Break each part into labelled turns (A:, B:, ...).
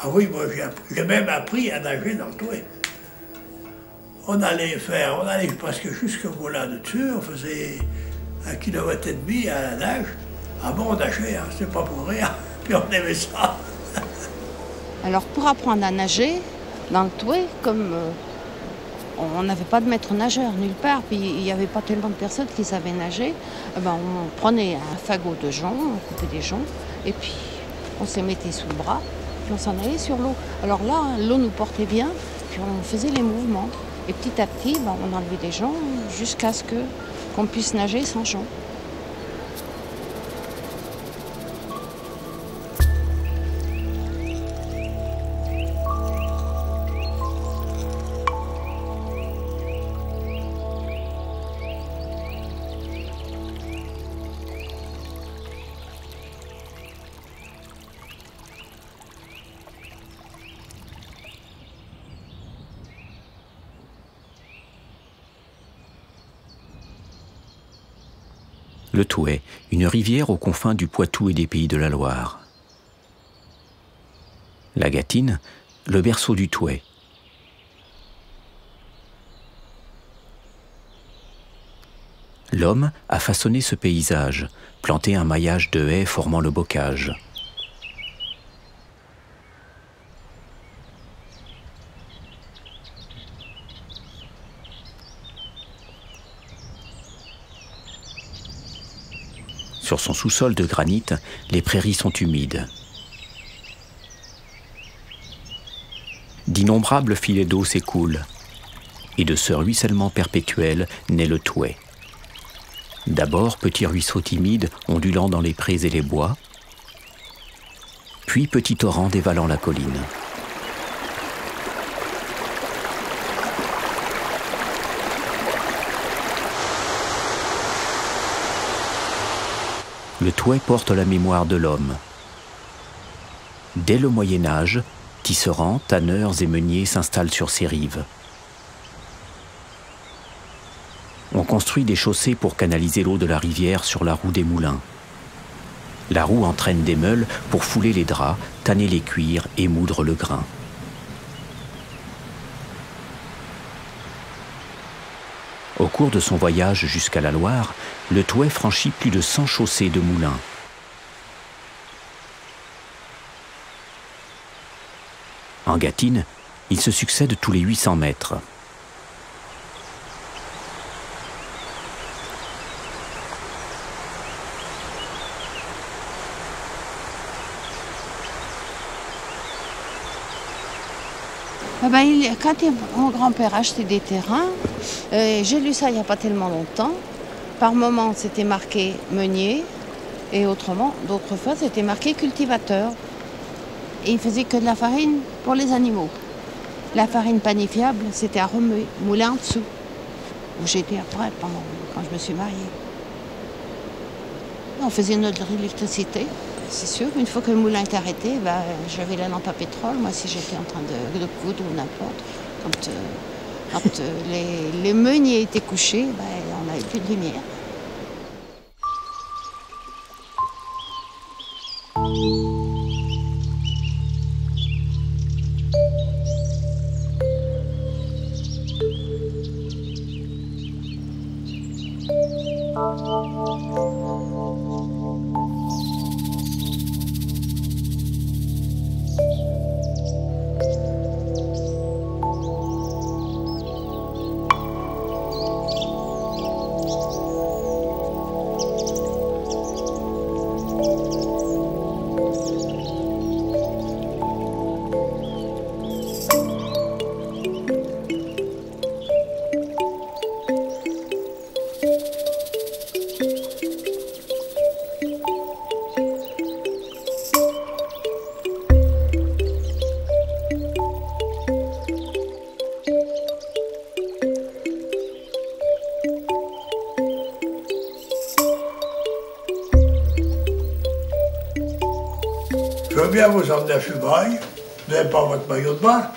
A: Ah oui, moi j'ai même appris à nager dans le Thouet. On allait presque jusqu'au moulin de dessus, on faisait 1,5 km à la nage. Ah bon, on nageait, hein, c'est pas pour rien, puis on aimait ça.
B: Alors pour apprendre à nager, dans le Thouet, comme on n'avait pas de maître nageur nulle part, puis il n'y avait pas tellement de personnes qui savaient nager, on prenait un fagot de jonc, on coupait des joncs, et puis on se les mettait sous le bras, puis on s'en allait sur l'eau. Alors là, l'eau nous portait bien, puis on faisait les mouvements. Et petit à petit, on enlevait des joncs jusqu'à ce qu'on puisse nager sans joncs.
C: Le Thouet, une rivière aux confins du Poitou et des Pays de la Loire. La Gâtine, le berceau du Thouet. L'homme a façonné ce paysage, planté un maillage de haies formant le bocage. Sur son sous-sol de granit, les prairies sont humides. D'innombrables filets d'eau s'écoulent, et de ce ruissellement perpétuel naît le Thouet. D'abord petit ruisseau timide ondulant dans les prés et les bois, puis petit torrent dévalant la colline. Le Thouet porte la mémoire de l'homme. Dès le Moyen-Âge, tisserands, tanneurs et meuniers s'installent sur ses rives. On construit des chaussées pour canaliser l'eau de la rivière sur la roue des moulins. La roue entraîne des meules pour fouler les draps, tanner les cuirs et moudre le grain. Au cours de son voyage jusqu'à la Loire, le Thouet franchit plus de 100 chaussées de moulins. En Gâtine, il se succède tous les 800 mètres.
B: Quand mon grand-père achetait des terrains, j'ai lu ça il n'y a pas tellement longtemps, par moments c'était marqué meunier et autrement, d'autres fois c'était marqué cultivateur. Et il faisait que de la farine pour les animaux. La farine panifiable, c'était à Remuer, moulin en dessous, où j'étais après, quand je me suis mariée. On faisait notre électricité. C'est sûr, une fois que le moulin est arrêté, j'avais la lampe à pétrole. Moi, si j'étais en train de coudre ou n'importe, quand les meuniers étaient couchés, on n'avait plus de lumière.
A: Je veux bien vous emmener à Fubraille. Vous n'avez pas votre maillot de bain?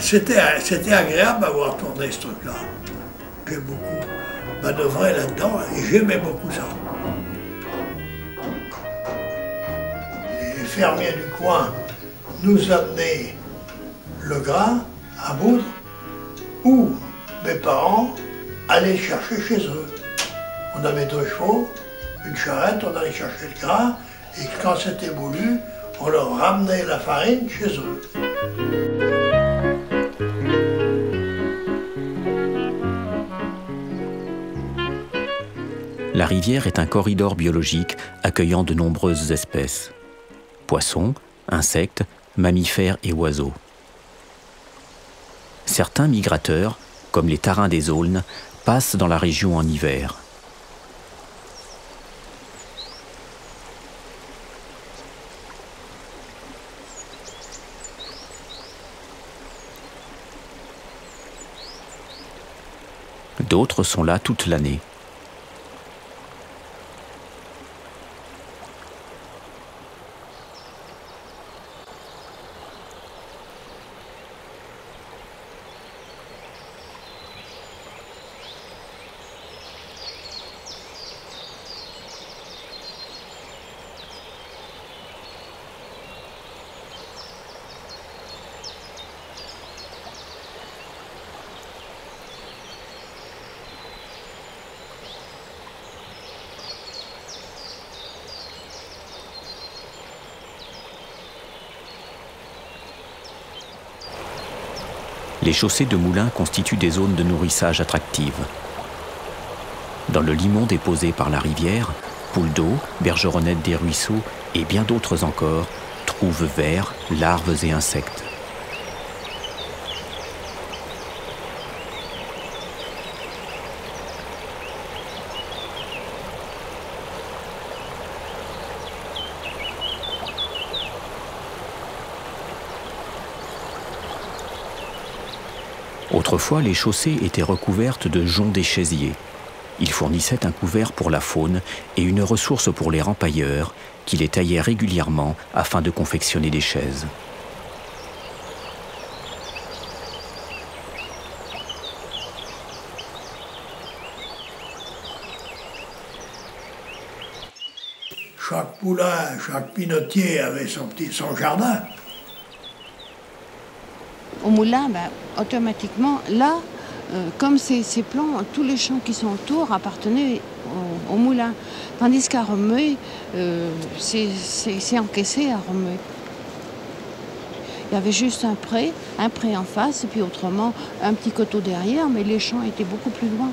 A: C'était agréable d'avoir tourné ce truc-là. J'ai beaucoup manœuvré là-dedans et j'aimais beaucoup ça. fermiers du coin nous amenaient le grain à moudre, ou mes parents allaient chercher chez eux. On avait 2 chevaux, une charrette, on allait chercher le grain, et quand c'était moulu, on leur ramenait la farine chez eux.
C: La rivière est un corridor biologique accueillant de nombreuses espèces. Poissons, insectes, mammifères et oiseaux. Certains migrateurs, comme les tarins des Aulnes, passent dans la région en hiver. D'autres sont là toute l'année. Les chaussées de moulins constituent des zones de nourrissage attractives. Dans le limon déposé par la rivière, poules d'eau, bergeronnettes des ruisseaux et bien d'autres encore trouvent vers, larves et insectes. Autrefois, les chaussées étaient recouvertes de joncs d'échesier. Ils fournissaient un couvert pour la faune et une ressource pour les rempailleurs, qui les taillaient régulièrement afin de confectionner des chaises.
A: Chaque poulain, chaque pinotier avait son jardin.
B: Au moulin, automatiquement, là, comme ces plants, tous les champs qui sont autour appartenaient au moulin. Tandis qu'à Remeuil, c'est encaissé à Remeuil. Il y avait juste un pré en face, et puis autrement un petit coteau derrière, mais les champs étaient beaucoup plus loin.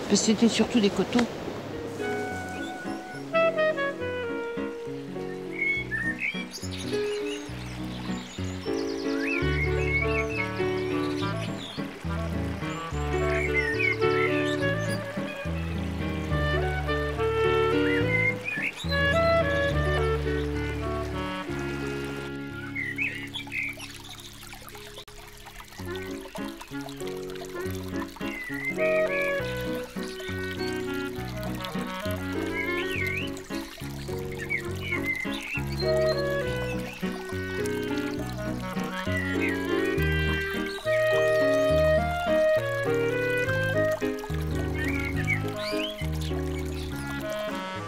B: Parce que c'était surtout des coteaux.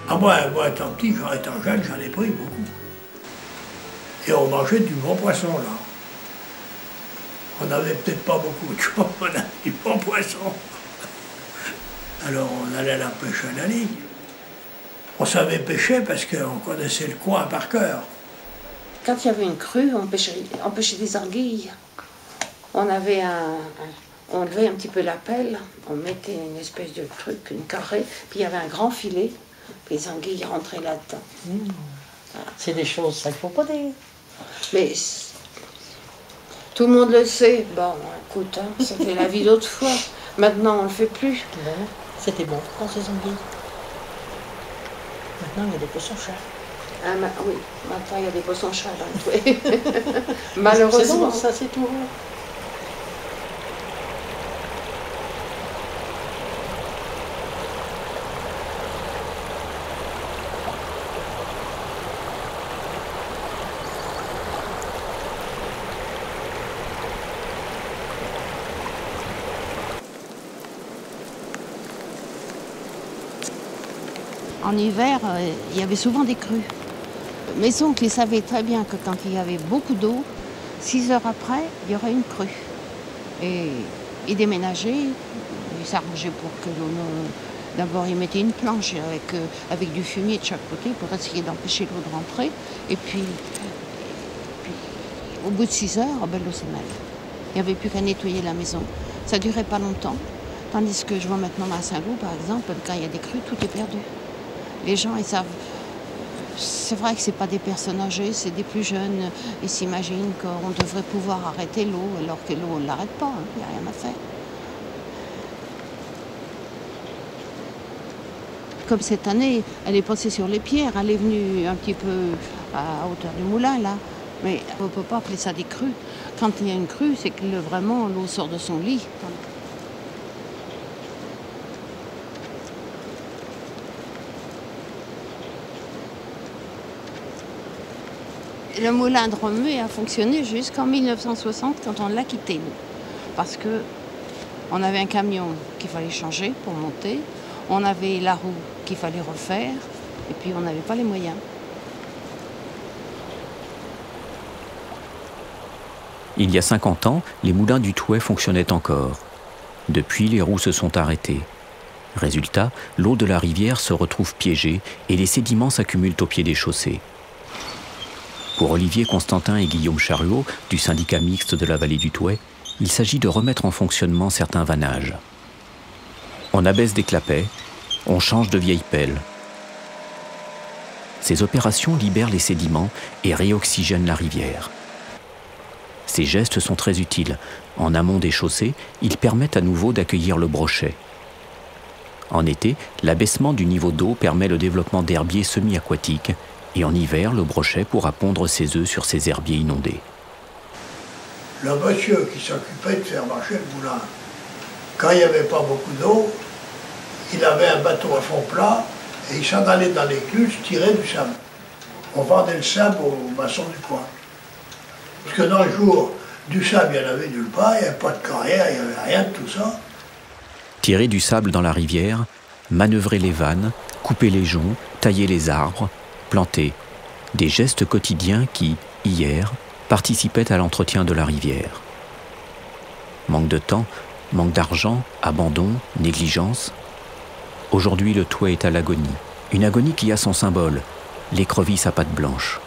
A: Ah moi, étant petit, étant jeune, j'en ai pris beaucoup. Et on mangeait du bon poisson, là. On n'avait peut-être pas beaucoup de choses, on avait du bon poisson. Alors on allait à la pêche à la ligne. On savait pêcher parce qu'on connaissait le coin par cœur.
B: Quand il y avait une crue, on pêchait des anguilles. On levait un petit peu la pelle, on mettait une espèce de truc, une carrée, puis il y avait un grand filet. Les anguilles rentraient là-dedans.
D: Voilà. C'est des choses, ça, il ne faut pas dire.
B: Mais tout le monde le sait. Bon, écoute, hein, c'était la vie d'autrefois. Maintenant, on ne le fait plus.
D: Bon, c'était bon pour ces anguilles. Maintenant, il y a des poissons-chats.
B: Ah, oui, maintenant, il y a des poissons-chats dans le fouet. Malheureusement.
D: Ça, c'est tout.
B: En hiver, il y avait souvent des crues. mes oncles, ils savaient très bien que quand il y avait beaucoup d'eau, 6 heures après, il y aurait une crue. Et ils déménageaient, ils s'arrangeaient pour que l'eau ne... D'abord, ils mettaient une planche avec du fumier de chaque côté pour essayer d'empêcher l'eau de rentrer. Et puis, au bout de 6 heures, l'eau s'est mêlée. Il n'y avait plus qu'à nettoyer la maison. Ça ne durait pas longtemps. Tandis que je vois maintenant à Saint-Loup, par exemple, quand il y a des crues, tout est perdu. Les gens, ils savent... C'est vrai que ce n'est pas des personnes âgées, c'est des plus jeunes. Ils s'imaginent qu'on devrait pouvoir arrêter l'eau, alors que l'eau, on ne l'arrête pas, il n'y a rien à faire. Comme cette année, elle est passée sur les pierres, elle est venue un petit peu à hauteur du moulin, là. Mais on ne peut pas appeler ça des crues. Quand il y a une crue, c'est que vraiment l'eau sort de son lit. Le moulin de Remué a fonctionné jusqu'en 1960 quand on l'a quitté, nous. Parce qu'on avait un camion qu'il fallait changer pour monter, on avait la roue qu'il fallait refaire, et puis on n'avait pas les moyens.
C: Il y a 50 ans, les moulins du Thouet fonctionnaient encore. Depuis, les roues se sont arrêtées. Résultat, l'eau de la rivière se retrouve piégée et les sédiments s'accumulent au pied des chaussées. Pour Olivier Constantin et Guillaume Charluot, du syndicat mixte de la vallée du Thouet, il s'agit de remettre en fonctionnement certains vannages. On abaisse des clapets, on change de vieilles pelles. Ces opérations libèrent les sédiments et réoxygènent la rivière. Ces gestes sont très utiles. En amont des chaussées, ils permettent à nouveau d'accueillir le brochet. En été, l'abaissement du niveau d'eau permet le développement d'herbiers semi-aquatiques et en hiver, le brochet pourra pondre ses œufs sur ces herbiers inondés.
A: Le monsieur qui s'occupait de faire marcher le moulin, quand il n'y avait pas beaucoup d'eau, il avait un bateau à fond plat et il s'en allait dans les cluches tirer du sable. On vendait le sable aux maçons du coin. Parce que dans le jour, du sable, il n'y en avait nulle part, il n'y avait pas de carrière, il n'y avait rien de tout ça.
C: Tirer du sable dans la rivière, manœuvrer les vannes, couper les joncs, tailler les arbres, planter, des gestes quotidiens qui, hier, participaient à l'entretien de la rivière. Manque de temps, manque d'argent, abandon, négligence. Aujourd'hui, le Thouet est à l'agonie. Une agonie qui a son symbole, l'écrevisse à pattes blanches.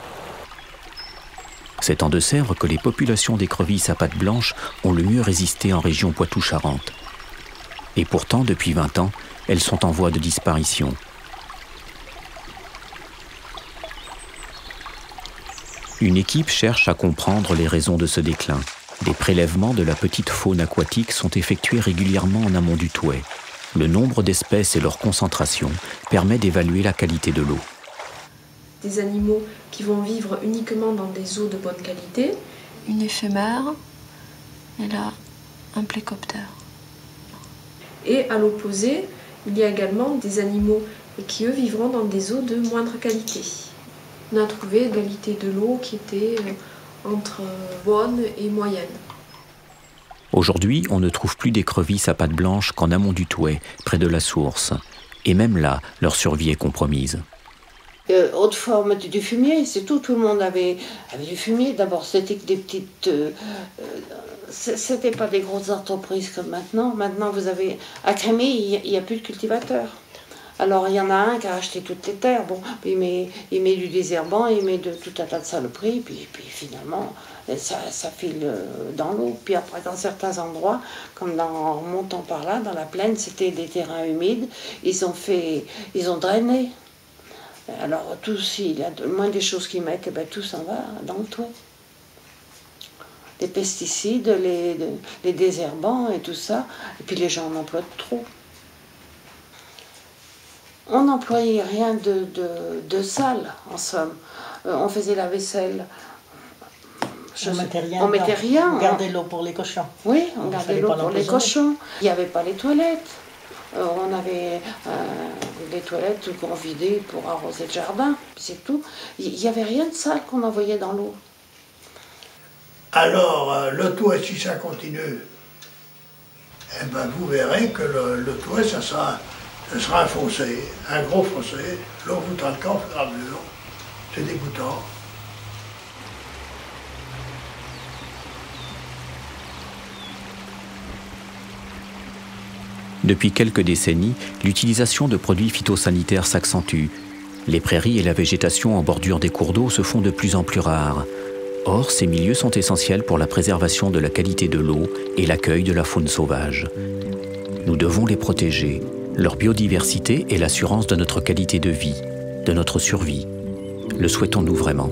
C: C'est en Deux-Sèvres que les populations d'écrevisses à pattes blanches ont le mieux résisté en région Poitou-Charentes. Et pourtant, depuis 20 ans, elles sont en voie de disparition. Une équipe cherche à comprendre les raisons de ce déclin. Des prélèvements de la petite faune aquatique sont effectués régulièrement en amont du Thouet. Le nombre d'espèces et leur concentration permet d'évaluer la qualité de l'eau.
E: Des animaux qui vont vivre uniquement dans des eaux de bonne qualité.
F: Une éphémère et là, un plécoptère.
E: Et à l'opposé, il y a également des animaux qui, eux, vivront dans des eaux de moindre qualité. On a trouvé une qualité de l'eau qui était entre bonne et moyenne.
C: Aujourd'hui, on ne trouve plus d'écrevisses à pattes blanches qu'en amont du Thouet, près de la source. Et même là, leur survie est compromise.
B: Autrefois, on mettait du fumier, c'est tout. Tout le monde avait du fumier. D'abord, c'était que des petites... c'était pas des grosses entreprises comme maintenant. Maintenant, vous avez... À Crémy, il n'y a plus de cultivateurs. Alors, il y en a un qui a acheté toutes les terres. Bon, il met du désherbant, il met tout un tas de saloperies. Puis finalement, ça file dans l'eau. Puis après, dans certains endroits, comme en montant par là, dans la plaine, c'était des terrains humides. Ils ont drainé. Alors, s'il y a moins des choses qu'ils mettent, tout s'en va dans le Thouet. Les pesticides, les désherbants et tout ça. Et puis les gens en emploient trop. On n'employait rien de sale, en somme. On faisait la vaisselle.
D: On mettait rien.
B: On mettait rien.
D: On gardait l'eau pour les cochons.
B: Oui, on gardait l'eau pour les cochons. Il n'y avait pas les toilettes. On avait des toilettes qu'on vidait pour arroser le jardin, c'est tout. Il n'y avait rien de sale qu'on envoyait dans l'eau.
A: Alors, le Thouet, si ça continue, eh ben, vous verrez que le Thouet, ce sera un fossé, un gros fossé. L'eau foutra le camp au fur et à mesure. C'est dégoûtant.
C: Depuis quelques décennies, l'utilisation de produits phytosanitaires s'accentue. Les prairies et la végétation en bordure des cours d'eau se font de plus en plus rares. Or, ces milieux sont essentiels pour la préservation de la qualité de l'eau et l'accueil de la faune sauvage. Nous devons les protéger. Leur biodiversité est l'assurance de notre qualité de vie, de notre survie. Le souhaitons-nous vraiment ?